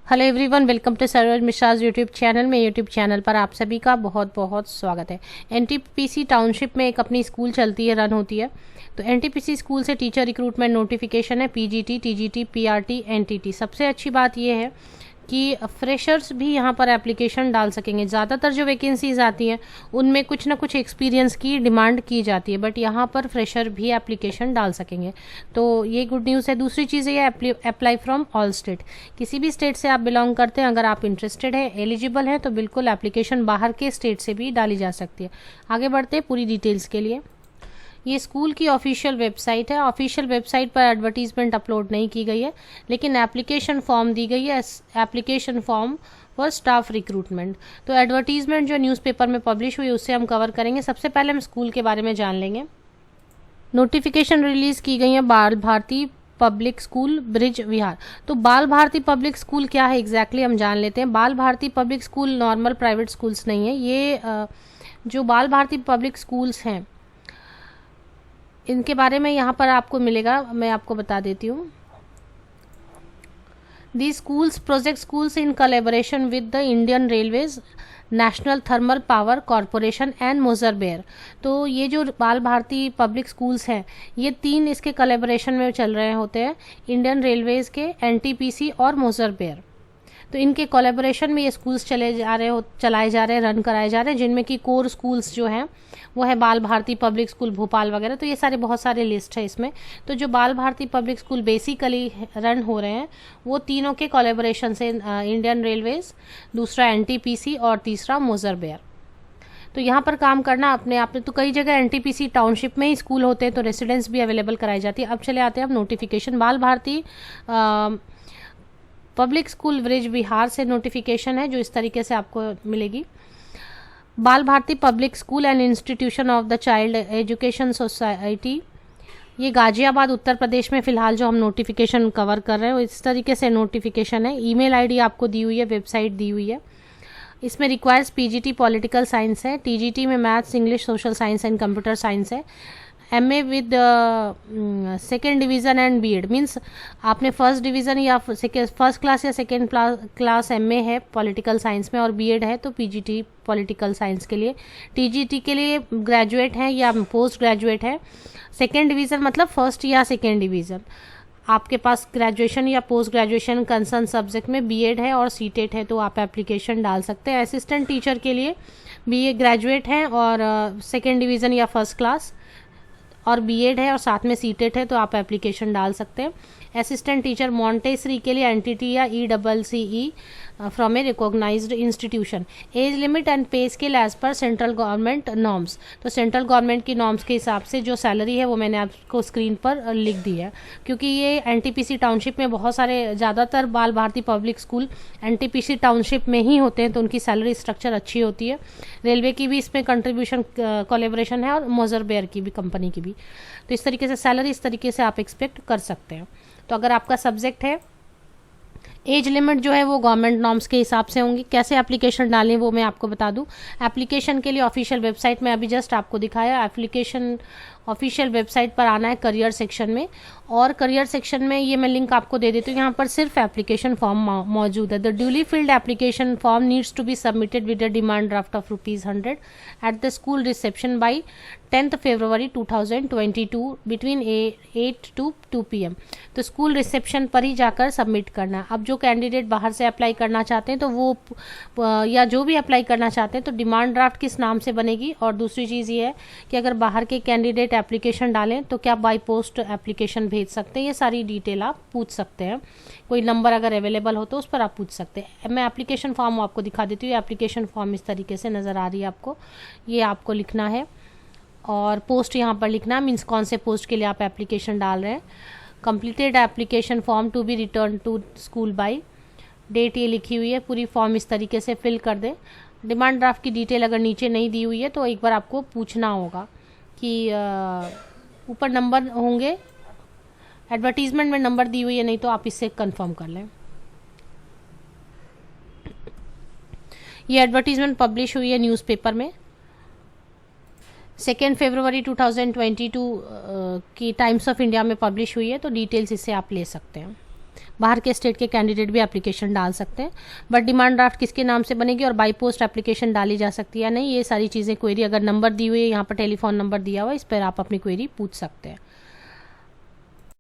Hello everyone, welcome to Saroj Mishra's YouTube channel में। YouTube channel पर आप सभी का बहुत बहुत स्वागत है। एनटीपीसी टाउनशिप में एक अपनी स्कूल चलती है, रन होती है। तो एनटीपीसी स्कूल से टीचर रिक्रूटमेंट नोटिफिकेशन है, पीजीटी, टीजीटी, पीआरटी, एनटीटी। सबसे अच्छी बात यह है कि फ्रेशर्स भी यहाँ पर एप्लीकेशन डाल सकेंगे। ज़्यादातर जो वैकेंसीज आती हैं उनमें कुछ ना कुछ एक्सपीरियंस की डिमांड की जाती है, बट यहाँ पर फ्रेशर भी एप्लीकेशन डाल सकेंगे, तो ये गुड न्यूज़ है। दूसरी चीज़ ये अप्लाई फ्रॉम ऑल स्टेट। किसी भी स्टेट से आप बिलोंग करते हैं, अगर आप इंटरेस्टेड है, एलिजिबल हैं, तो बिल्कुल एप्लीकेशन बाहर के स्टेट से भी डाली जा सकती है। आगे बढ़ते हैं पूरी डिटेल्स के लिए। ये स्कूल की ऑफिशियल वेबसाइट है। ऑफिशियल वेबसाइट पर एडवर्टीजमेंट अपलोड नहीं की गई है, लेकिन एप्लीकेशन फॉर्म दी गई है। Application form for staff recruitment. तो एडवर्टीजमेंट जो न्यूज़पेपर में पब्लिश हुई उससे हम कवर करेंगे। सबसे पहले हम स्कूल के बारे में जान लेंगे। नोटिफिकेशन रिलीज की गई है बाल भारती पब्लिक स्कूल ब्रिज विहार। तो बाल भारती पब्लिक स्कूल क्या है एग्जैक्टली हम जान लेते हैं। Bal Bharati public school normal private schools नहीं है। ये जो बाल भारती पब्लिक स्कूल्स हैं इनके बारे में यहाँ पर आपको मिलेगा, मैं आपको बता देती हूँ। The schools project schools in collaboration with the Indian Railways, National Thermal Power Corporation and Moser Baer. तो ये जो बाल भारती पब्लिक स्कूल्स हैं ये तीन इसके कोलैबोरेशन में चल रहे होते हैं, इंडियन रेलवेज के, एनटीपीसी और मोजरबेयर। तो इनके कोलैबोरेशन में ये स्कूल्स चलाए जा रहे हैं, रन कराए जा रहे हैं, जिनमें कि कोर स्कूल्स जो हैं वो है बाल भारती पब्लिक स्कूल भोपाल वगैरह। तो ये सारे बहुत सारे लिस्ट है इसमें। तो जो Bal Bharati public school basically run हो रहे हैं वो तीनों के कोलैबोरेशन से, इंडियन रेलवेज, दूसरा एनटीपीसी और तीसरा मोजरबेयर। तो यहाँ पर काम करना अपने आप में। तो कई जगह एनटीपीसी टाउनशिप में ही स्कूल होते हैं, तो रेसिडेंस भी अवेलेबल कराई जाती है। अब चले आते हैं अब notification. Bal Bharati public school Brij Vihar से नोटिफिकेशन है जो इस तरीके से आपको मिलेगी। Bal Bharati public school and institution of the child education society, ये गाजियाबाद उत्तर प्रदेश में फिलहाल जो हम नोटिफिकेशन कवर कर रहे हैं इस तरीके से नोटिफिकेशन है। ईमेल आईडी आपको दी हुई है, वेबसाइट दी हुई है। इसमें रिक्वायर्स पीजीटी पॉलिटिकल साइंस है, टीजीटी में maths, English, social science and computer science है। MA with second division and BEd, means आपने फर्स्ट डिवीज़न या फर्स्ट क्लास या सेकेंड क्लास एमए है पॉलिटिकल साइंस में, और बीएड है तो पीजीटी पॉलिटिकल साइंस के लिए। टीजीटी के लिए ग्रेजुएट है या पोस्ट ग्रेजुएट है। सेकेंड डिवीज़न मतलब फर्स्ट या सेकेंड डिवीज़न। आपके पास ग्रेजुएशन या पोस्ट ग्रेजुएशन कंसर्न सब्जेक्ट में बीएड है और सीटेट है तो आप एप्लीकेशन डाल सकते हैं। असिस्टेंट टीचर के लिए बीए ग्रेजुएट है और सेकेंड डिवीज़न या फर्स्ट क्लास और बीएड है और साथ में सीटेट है तो आप एप्लीकेशन डाल सकते हैं। असिस्टेंट टीचर मॉन्टेसरी के लिए एनटीटी या EWCE from a recognised institution. Age limit and pay scale as per central government norms. तो सेंट्रल गवर्नमेंट की नॉर्म्स के हिसाब से जो सैलरी है वो मैंने आपको स्क्रीन पर लिख दी है, क्योंकि ये एनटीपीसी टाउनशिप में बहुत सारे, ज़्यादातर Bal Bharati public school NTPC township में ही होते हैं तो उनकी सैलरी स्ट्रक्चर अच्छी होती है। रेलवे की भी इसमें कंट्रीब्यूशन कोलैबोरेशन है और मोजरबेयर की भी, कंपनी की भी। तो इस तरीके से सैलरी इस तरीके से आप एक्सपेक्ट कर सकते हैं। तो अगर आपका सब्जेक्ट है, एज लिमिट जो है वो गवर्नमेंट नॉर्म्स के हिसाब से होंगी। कैसे एप्लीकेशन डालें वो मैं आपको बता दूं। एप्लीकेशन के लिए ऑफिशियल वेबसाइट में अभी जस्ट आपको दिखाया, एप्लीकेशन ऑफिशियल वेबसाइट पर आना है करियर सेक्शन में, और करियर सेक्शन में ये मैं लिंक आपको दे देती हूँ। यहाँ पर सिर्फ एप्लीकेशन फॉर्म मौजूद है। The duly filled application form needs to be submitted with a demand draft of ₹100 at the school reception by 10th February 2022 between 8 to 2 PM। तो स्कूल रिसेप्शन पर ही जाकर सबमिट करना। अब जो कैंडिडेट बाहर से अप्लाई करना चाहते हैं तो वो, या जो भी अप्लाई करना चाहते हैं, तो डिमांड ड्राफ्ट किस नाम से बनेगी। और दूसरी चीज़ ये है कि अगर बाहर के कैंडिडेट एप्लीकेशन डालें तो क्या बाई पोस्ट एप्लीकेशन भेज सकते हैं, ये सारी डिटेल आप पूछ सकते हैं। कोई नंबर अगर अवेलेबल हो तो उस पर आप पूछ सकते हैं। मैं एप्लीकेशन फॉर्म आपको दिखा देती हूँ। एप्लीकेशन फॉर्म इस तरीके से नज़र आ रही है आपको, ये आपको लिखना है और पोस्ट यहाँ पर लिखना, मीन्स कौन से पोस्ट के लिए आप एप्लीकेशन डाल रहे हैं। Completed application form to be return to school by date ये लिखी हुई है। पूरी फॉर्म इस तरीके से फिल कर दें। डिमांड ड्राफ्ट की डिटेल अगर नीचे नहीं दी हुई है तो एक बार आपको पूछना होगा कि ऊपर नंबर होंगे, एडवर्टीजमेंट में नंबर दी हुई है, नहीं तो आप इससे कंफर्म कर लें। ये एडवर्टीजमेंट पब्लिश हुई है न्यूज़पेपर में 2 फरवरी 2022 की टाइम्स ऑफ इंडिया में पब्लिश हुई है, तो डिटेल्स इससे आप ले सकते हैं। बाहर के स्टेट के कैंडिडेट भी एप्लीकेशन डाल सकते हैं। बट डिमांड ड्राफ्ट किसके नाम से बनेगी और बाई पोस्ट एप्लीकेशन डाली जा सकती है या नहीं, ये सारी चीज़ें क्वेरी, अगर नंबर दी हुई है यहाँ पर टेलीफोन नंबर दिया हुआ है, इस पर आप अपनी क्वेरी पूछ सकते हैं।